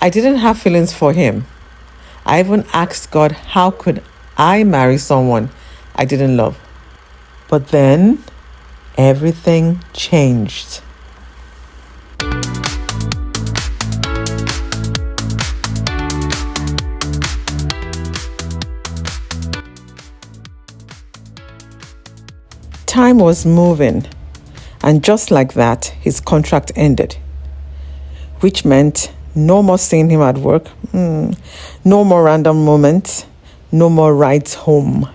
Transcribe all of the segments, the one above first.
I didn't have feelings for him. I even asked God, how could I marry someone I didn't love? But then everything changed. Time was moving, and just like that, his contract ended, which meant no more seeing him at work, no more random moments, no more rides home.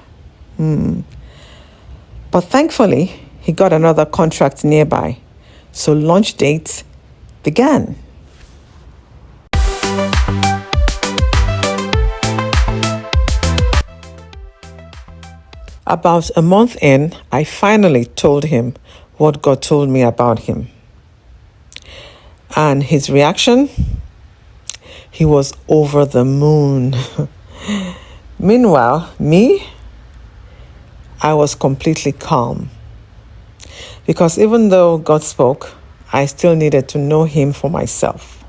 But thankfully, he got another contract nearby, so launch dates began. About a month in, I finally told him what God told me about him. And his reaction? He was over the moon. Meanwhile, me, I was completely calm. Because even though God spoke, I still needed to know him for myself.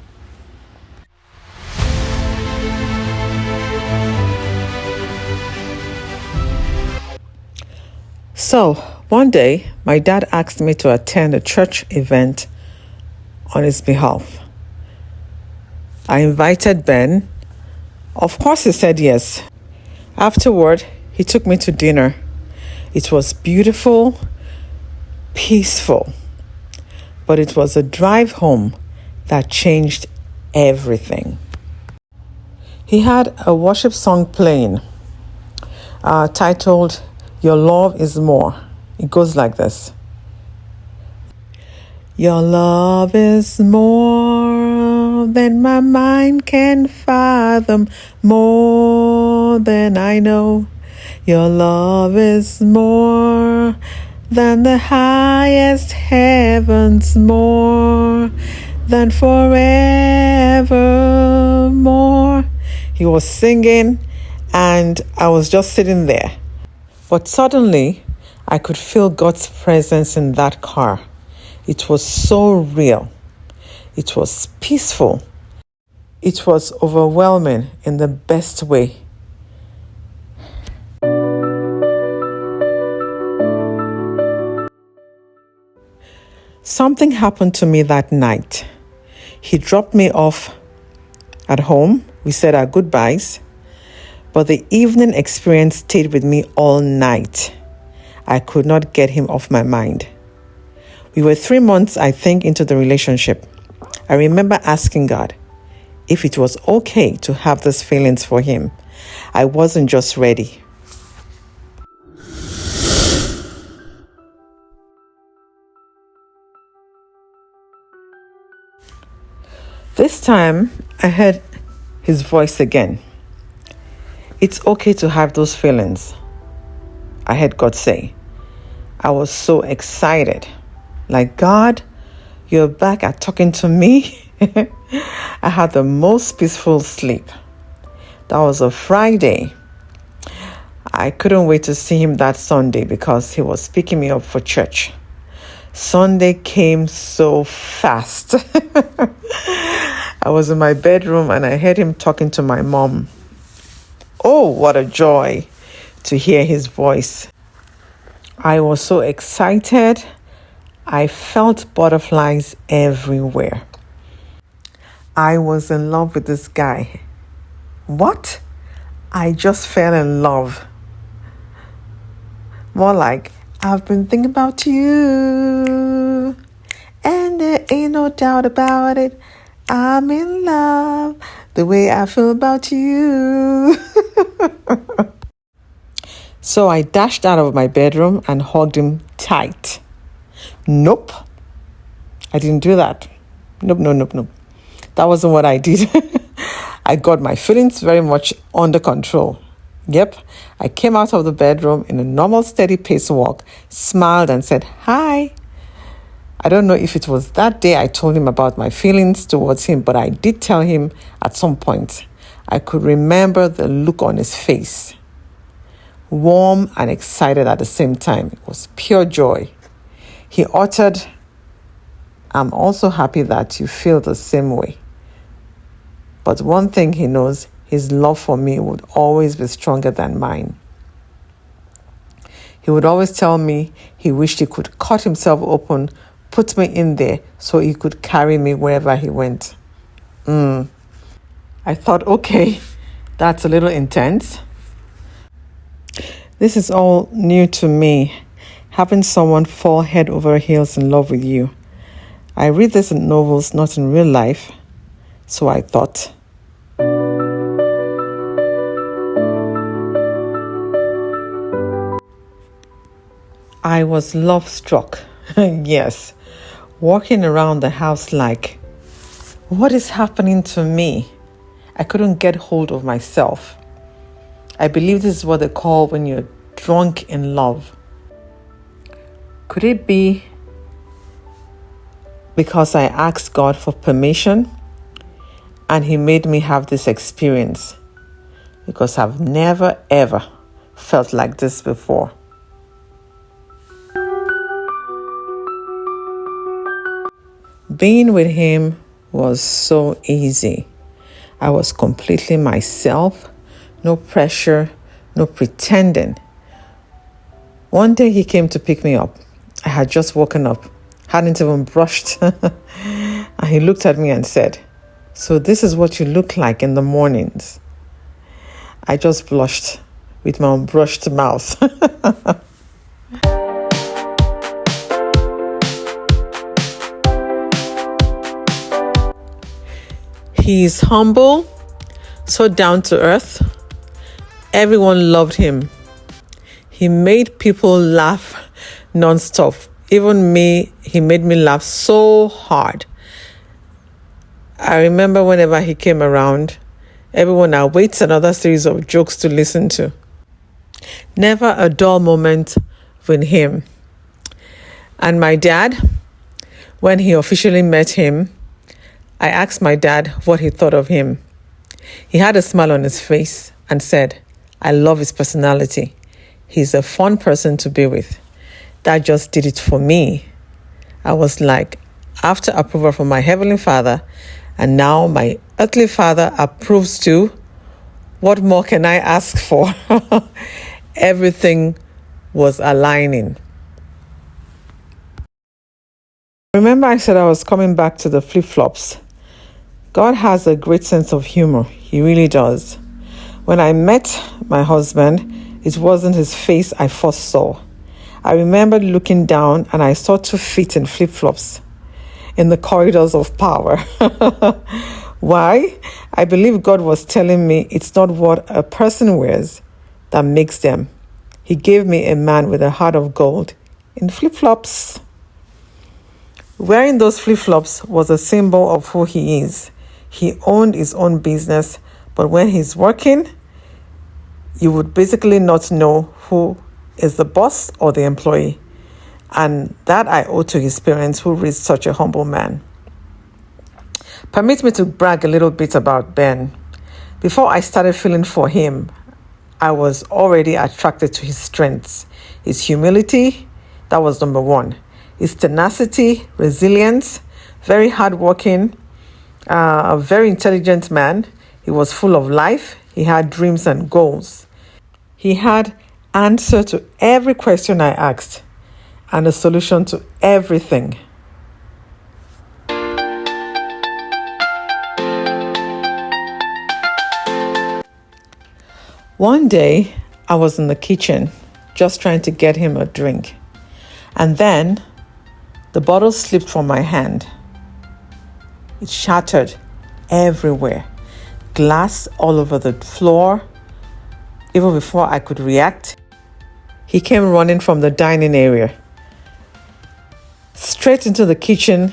So, one day, my dad asked me to attend a church event on his behalf. I invited Ben. Of course, he said yes. Afterward, he took me to dinner. It was beautiful, peaceful, but it was a drive home that changed everything. He had a worship song playing, titled, Your Love is More. It goes like this. Your love is more than my mind can fathom, more than I know. Your love is more than the highest heavens, more than forevermore. He was singing and I was just sitting there. But suddenly, I could feel God's presence in that car. It was so real. It was peaceful. It was overwhelming in the best way. Something happened to me that night. He dropped me off at home. We said our goodbyes. But the evening experience stayed with me all night. I could not get him off my mind. We were 3 months, I think, into the relationship. I remember asking God if it was okay to have those feelings for him. I wasn't just ready. This time, I heard his voice again. It's okay to have those feelings, I heard God say. I was so excited. Like, God, you're back at talking to me. I had the most peaceful sleep. That was a Friday. I couldn't wait to see him that Sunday because he was picking me up for church. Sunday came so fast. I was in my bedroom and I heard him talking to my mom. Oh, what a joy to hear his voice. I was so excited. I felt butterflies everywhere. I was in love with this guy. What? I just fell in love. More like, I've been thinking about you, and there ain't no doubt about it. I'm in love the way I feel about you. So I dashed out of my bedroom and hugged him tight. Nope. I didn't do that. Nope. That wasn't what I did. I got my feelings very much under control. Yep. I came out of the bedroom in a normal, steady pace walk, smiled and said, hi. I don't know if it was that day I told him about my feelings towards him, but I did tell him at some point. I could remember the look on his face. Warm and excited at the same time. It was pure joy. He uttered, I'm also happy that you feel the same way. But one thing he knows, his love for me would always be stronger than mine. He would always tell me he wished he could cut himself open, put me in there so he could carry me wherever he went. I thought, okay, that's a little intense. This is all new to me, having someone fall head over heels in love with you. I read this in novels, not in real life, so I thought. I was love struck, yes, walking around the house like, what is happening to me? I couldn't get hold of myself. I believe this is what they call when you're drunk in love. Could it be because I asked God for permission and He made me have this experience? Because I've never ever felt like this before. Being with Him was so easy. I was completely myself, no pressure, no pretending. One day He came to pick me up. I had just woken up, hadn't even brushed. And He looked at me and said, "So this is what you look like in the mornings." I just blushed with my unbrushed mouth. He's humble, so down to earth. Everyone loved Him. He made people laugh non-stop. Even me, He made me laugh so hard. I remember whenever He came around, everyone awaits another series of jokes to listen to. Never a dull moment with Him. And my dad, when he officially met Him, I asked my dad what he thought of him. He had a smile on his face and said, "I love his personality. He's a fun person to be with." That just did it for me. I was like, after approval from my Heavenly Father, and now my earthly father approves too, what more can I ask for? Everything was aligning. Remember I said I was coming back to the flip-flops. God has a great sense of humor. He really does. When I met my husband, it wasn't his face I first saw. I remembered looking down and I saw 2 feet in flip-flops in the corridors of power. Why? I believe God was telling me it's not what a person wears that makes them. He gave me a man with a heart of gold in flip-flops. Wearing those flip-flops was a symbol of who he is. He owned his own business, but when he's working, you would basically not know who is the boss or the employee. And that I owe to his parents who raised such a humble man. Permit me to brag a little bit about Ben. Before I started feeling for him, I was already attracted to his strengths. His humility, that was number 1. His tenacity, resilience, very hardworking, a very intelligent man. He was full of life. He had dreams and goals. He had answer to every question I asked and a solution to everything. One day, I was in the kitchen just trying to get him a drink. And then the bottle slipped from my hand. It shattered everywhere. Glass all over the floor. Even before I could react, he came running from the dining area, straight into the kitchen,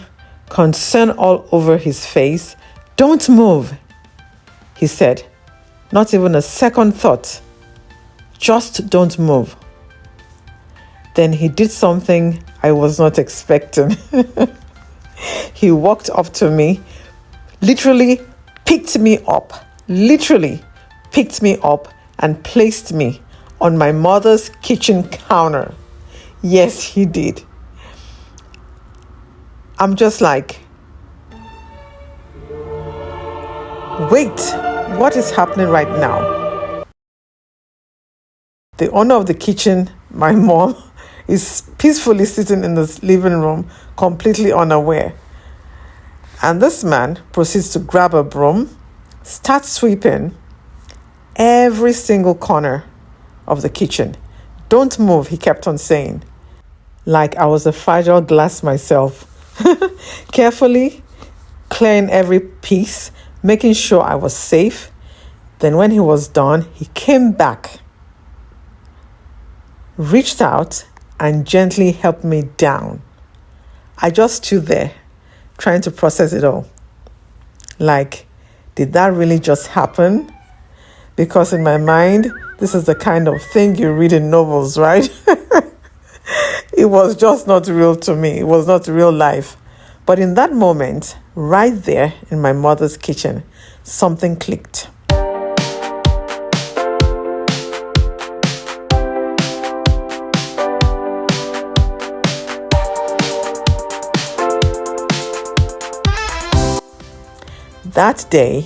concern all over his face. "Don't move," he said. Not even a second thought. "Just don't move." Then he did something I was not expecting. He walked up to me, literally picked me up and placed me on my mother's kitchen counter. Yes, he did. I'm just like, Wait, what is happening right now? The owner of the kitchen, my mom, is peacefully sitting in the living room, completely unaware. And this man proceeds to grab a broom, start sweeping every single corner of the kitchen. Don't move, he kept on saying, like I was a fragile glass myself. Carefully clearing every piece, making sure I was safe. Then when he was done, he came back, reached out, and gently helped me down. I just stood there, trying to process it all. Like, did that really just happen? Because in my mind, this is the kind of thing you read in novels, right? It was just not real to me. It was not real life. But in that moment, right there in my mother's kitchen, something clicked. That day,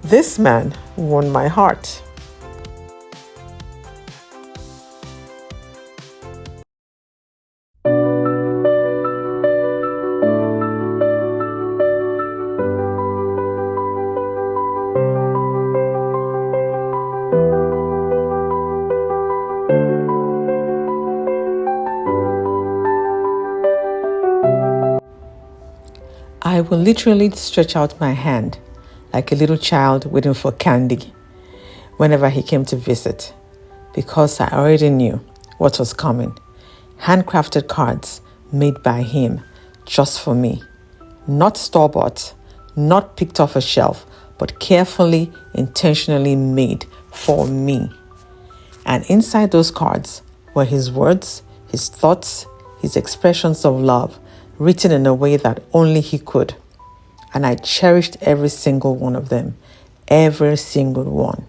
this man won my heart. I will literally stretch out my hand like a little child waiting for candy whenever he came to visit, because I already knew what was coming. Handcrafted cards made by him just for me. Not store-bought, not picked off a shelf, but carefully, intentionally made for me. And inside those cards were his words, his thoughts, his expressions of love, written in a way that only he could. And I cherished every single one of them, every single one.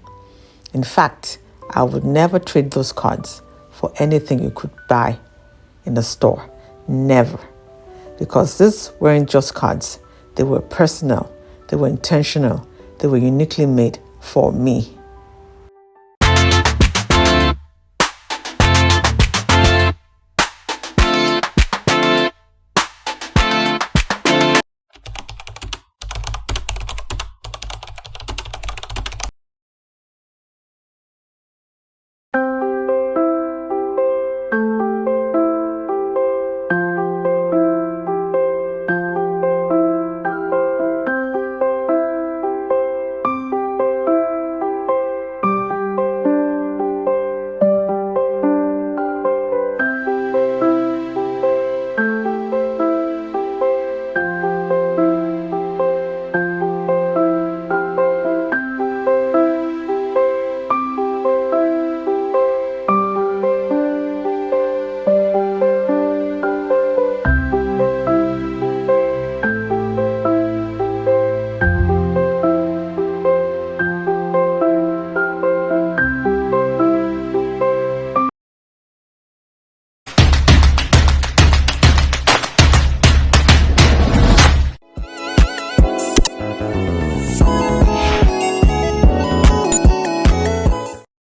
In fact, I would never trade those cards for anything you could buy in the store. Never. Because these weren't just cards. They were personal. They were intentional. They were uniquely made for me.